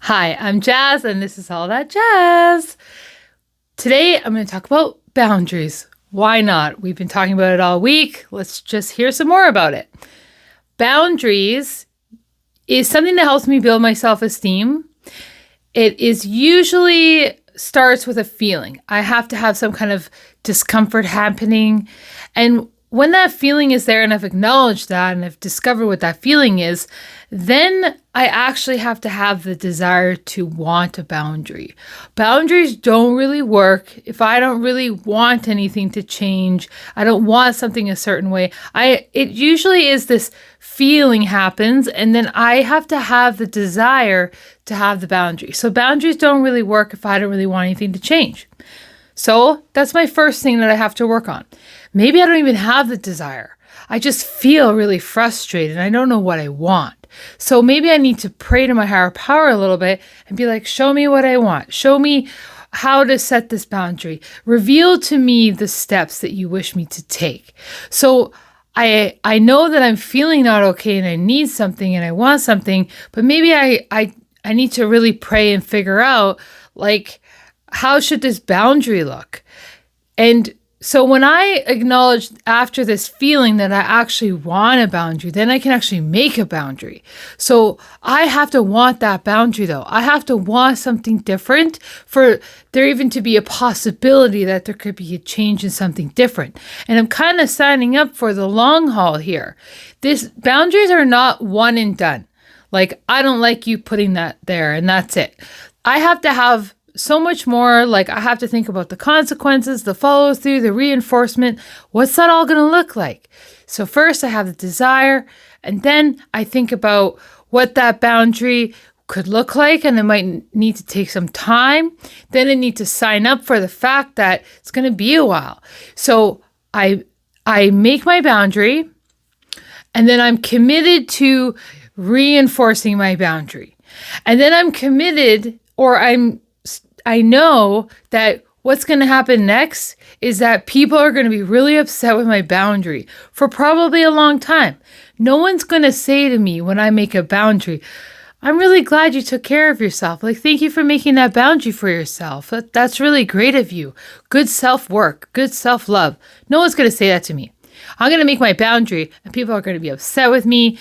Hi, I'm Jazz, and this is All That Jazz. Today, I'm going to talk about boundaries. Why not? We've been talking about it all week. Let's just hear some more about it. Boundaries is something that helps me build my self-esteem. It is usually starts with a feeling. I have to have some kind of discomfort happening. And when that feeling is there and I've acknowledged that and I've discovered what that feeling is, then I actually have to have the desire to want a boundary. Boundaries don't really work if I don't really want anything to change. I don't want something a certain way. It usually is this feeling happens, and then I have to have the desire to have the boundary. So boundaries don't really work if I don't really want anything to change. So that's my first thing that I have to work on. Maybe I don't even have the desire. I just feel really frustrated. I don't know what I want. So maybe I need to pray to my higher power a little bit and be like, show me what I want. Show me how to set this boundary. Reveal to me the steps that you wish me to take. So I know that I'm feeling not okay and I need something and I want something, but maybe I need to really pray and figure out, like, how should this boundary look? And so when I acknowledge after this feeling that I actually want a boundary, then I can actually make a boundary. So I have to want that boundary though. I have to want something different for there even to be a possibility that there could be a change in something different. And I'm kind of signing up for the long haul here. Boundaries are not one and done. Like, I don't like you putting that there and that's it. I have to have so much more. Like, I have to think about the consequences, the follow through, the reinforcement. What's that all going to look like? So first I have the desire, and then I think about what that boundary could look like, and it might need to take some time. Then I need to sign up for the fact that it's going to be a while. So I make my boundary, and then I'm committed to reinforcing my boundary. And then I'm committed, or I know that what's going to happen next is that people are going to be really upset with my boundary for probably a long time. No one's going to say to me when I make a boundary, I'm really glad you took care of yourself. Like, thank you for making that boundary for yourself. That's really great of you. Good self-work, good self-love. No one's going to say that to me. I'm going to make my boundary and people are going to be upset with me.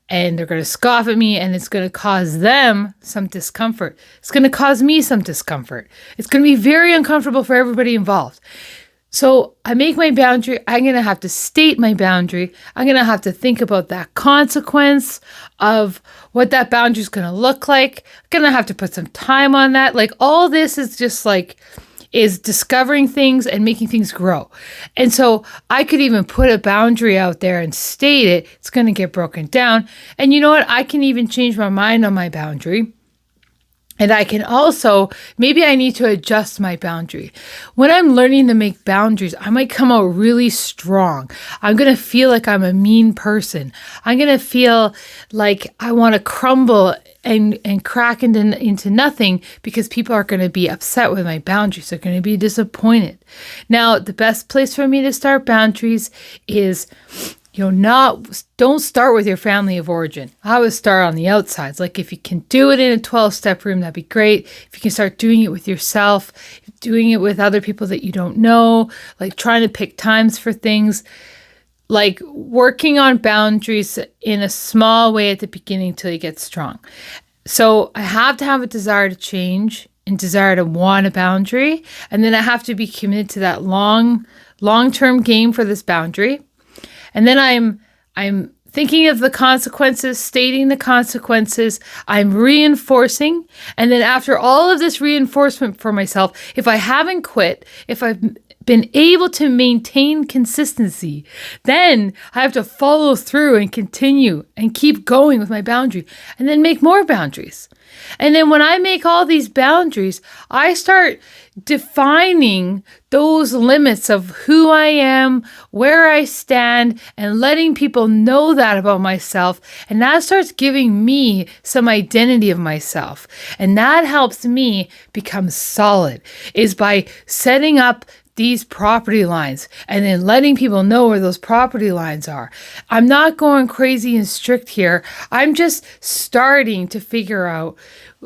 And they're going to scoff at me, and it's going to cause them some discomfort. It's going to cause me some discomfort. It's going to be very uncomfortable for everybody involved. So I make my boundary. I'm going to have to state my boundary. I'm going to have to think about that consequence of what that boundary is going to look like. I'm going to have to put some time on that. Like, all this is just is discovering things and making things grow. And so I could even put a boundary out there and state it. It's going to get broken down. And you know what? I can even change my mind on my boundary. And I can also, maybe I need to adjust my boundary. When I'm learning to make boundaries, I might come out really strong. I'm going to feel like I'm a mean person. I'm going to feel like I want to crumble and crack into nothing because people are going to be upset with my boundaries. They're going to be disappointed. Now, the best place for me to start boundaries is, don't start with your family of origin. I would start on the outsides. Like, if you can do it in a 12-step room, that'd be great. If you can start doing it with yourself, doing it with other people that you don't know, like trying to pick times for things, like working on boundaries in a small way at the beginning till you get strong. So I have to have a desire to change and desire to want a boundary. And then I have to be committed to that long-term game for this boundary. And then I'm thinking of the consequences, stating the consequences. I'm reinforcing. And then after all of this reinforcement for myself, if I haven't quit, if I've been able to maintain consistency, then I have to follow through and continue and keep going with my boundary and then make more boundaries. And then when I make all these boundaries, I start defining those limits of who I am, where I stand, and letting people know that about myself. And that starts giving me some identity of myself. And that helps me become solid, is by setting up these property lines and then letting people know where those property lines are. I'm not going crazy and strict here. I'm just starting to figure out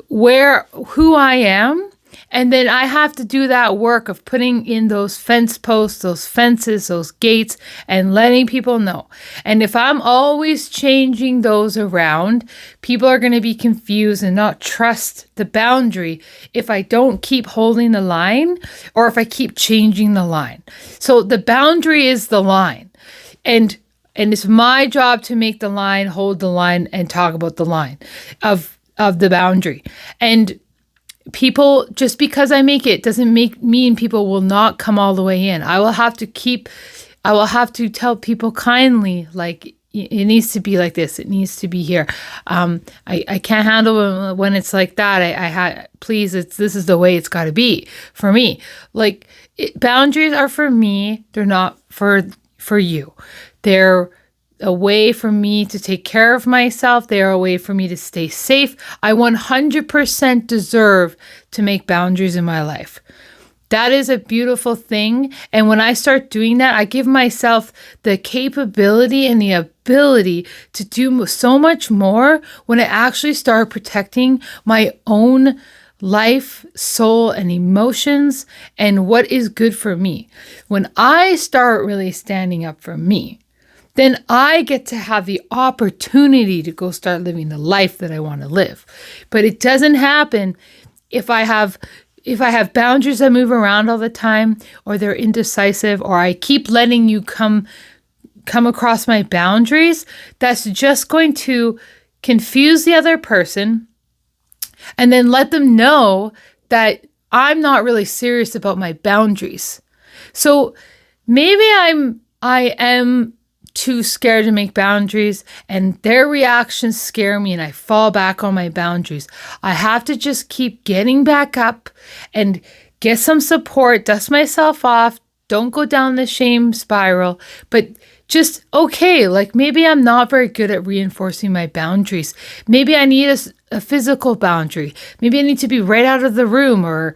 who I am. And then I have to do that work of putting in those fence posts, those fences, those gates, and letting people know. And if I'm always changing those around, people are going to be confused and not trust the boundary if I don't keep holding the line or if I keep changing the line. So the boundary is the line. And it's my job to make the line, hold the line, and talk about the line of the boundary. And people, just because I make it doesn't mean people will not come all the way in. I will have to tell people kindly, like, it needs to be like this. It needs to be here. I can't handle when it's like that. Please, this is the way it's got to be for me. Like, boundaries are for me. They're not for you. They're a way for me to take care of myself. They are a way for me to stay safe. I 100% deserve to make boundaries in my life. That is a beautiful thing. And when I start doing that, I give myself the capability and the ability to do so much more when I actually start protecting my own life, soul, and emotions and what is good for me. When I start really standing up for me, then I get to have the opportunity to go start living the life that I want to live. But it doesn't happen if I have boundaries that move around all the time, or they're indecisive, or I keep letting you come across my boundaries. That's just going to confuse the other person and then let them know that I'm not really serious about my boundaries. So maybe I am too scared to make boundaries, and their reactions scare me, and I fall back on my boundaries. I have to just keep getting back up and get some support, dust myself off, don't go down the shame spiral, but just, okay, like, maybe I'm not very good at reinforcing my boundaries. Maybe I need a physical boundary. Maybe I need to be right out of the room or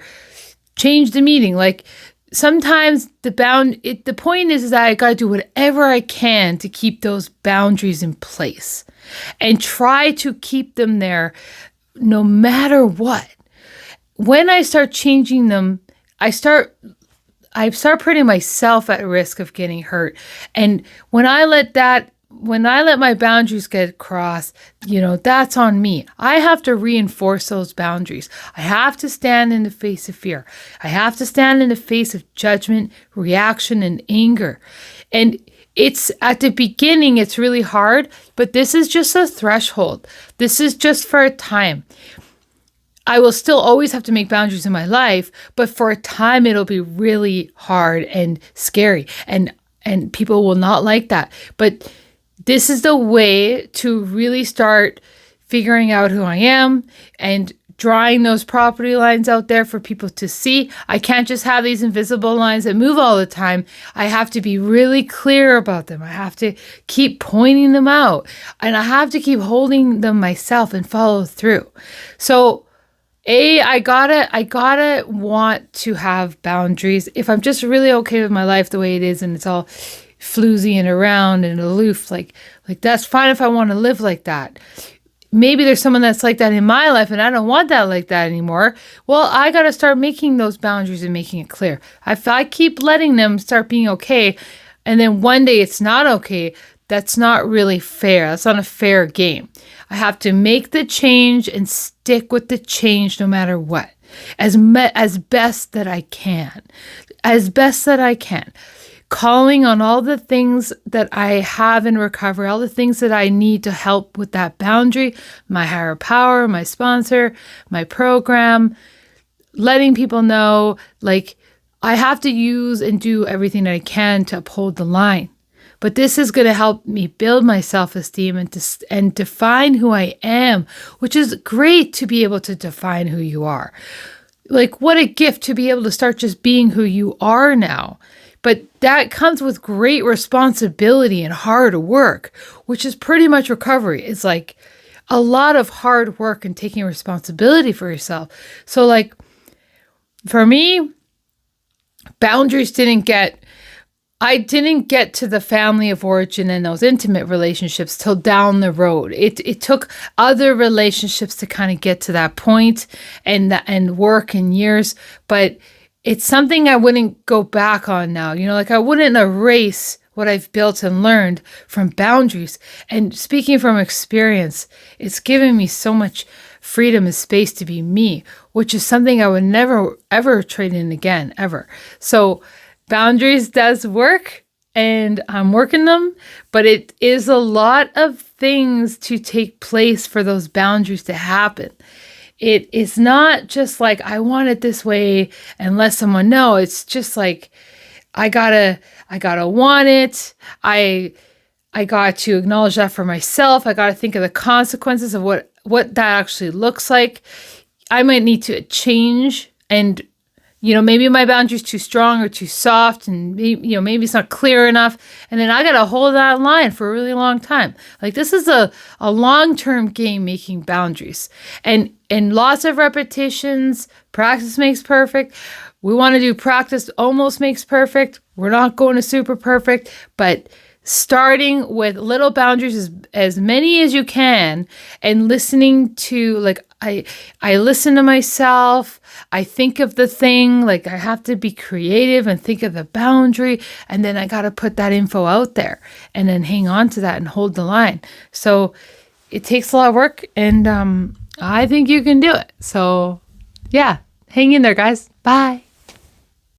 change the meeting. Like, sometimes the point is that I got to do whatever I can to keep those boundaries in place and try to keep them there no matter what. When I start changing them, I start putting myself at risk of getting hurt. And when I let my boundaries get crossed, that's on me. I have to reinforce those boundaries. I have to stand in the face of fear. I have to stand in the face of judgment, reaction, and anger. And it's at the beginning, it's really hard, but this is just a threshold. This is just for a time. I will still always have to make boundaries in my life, but for a time it'll be really hard and scary, and people will not like that. But this is the way to really start figuring out who I am and drawing those property lines out there for people to see. I can't just have these invisible lines that move all the time. I have to be really clear about them. I have to keep pointing them out, and I have to keep holding them myself and follow through. So I gotta want to have boundaries. If I'm just really okay with my life the way it is and it's all floozy and around and aloof, like that's fine if I want to live like that. Maybe there's someone that's like that in my life and I don't want that like that anymore. Well, I got to start making those boundaries and making it clear. If I keep letting them start being okay and then one day it's not okay, that's not really fair. That's not a fair game. I have to make the change and stick with the change no matter what, as best that I can. As best that I can. Calling on all the things that I have in recovery, all the things that I need to help with that boundary, my higher power, my sponsor, my program, letting people know, like, I have to use and do everything that I can to uphold the line. But this is going to help me build my self-esteem and define who I am, which is great to be able to define who you are. Like, what a gift to be able to start just being who you are now. But that comes with great responsibility and hard work, which is pretty much recovery. It's like a lot of hard work and taking responsibility for yourself. So, like, for me, boundaries I didn't get to the family of origin and those intimate relationships till down the road. It took other relationships to kind of get to that point, and work and years, but it's something I wouldn't go back on now. Like I wouldn't erase what I've built and learned from boundaries. And speaking from experience, it's given me so much freedom and space to be me, which is something I would never, ever trade in again, ever. So boundaries does work, and I'm working them, but it is a lot of things to take place for those boundaries to happen. It is not just like, I want it this way and let someone know. It's just like, I gotta want it. I got to acknowledge that for myself. I got to think of the consequences of what that actually looks like. I might need to change, and maybe my boundary's too strong or too soft, and maybe it's not clear enough. And then I got to hold that line for a really long time. Like, this is a long-term game, making boundaries, and lots of repetitions. Practice makes perfect. We want to do practice almost makes perfect. We're not going to super perfect, but starting with little boundaries, as many as you can, and listening to, like, I listen to myself. I think of the thing, like I have to be creative and think of the boundary, and then I got to put that info out there and then hang on to that and hold the line. So it takes a lot of work, and I think you can do it. So yeah, hang in there, guys. Bye.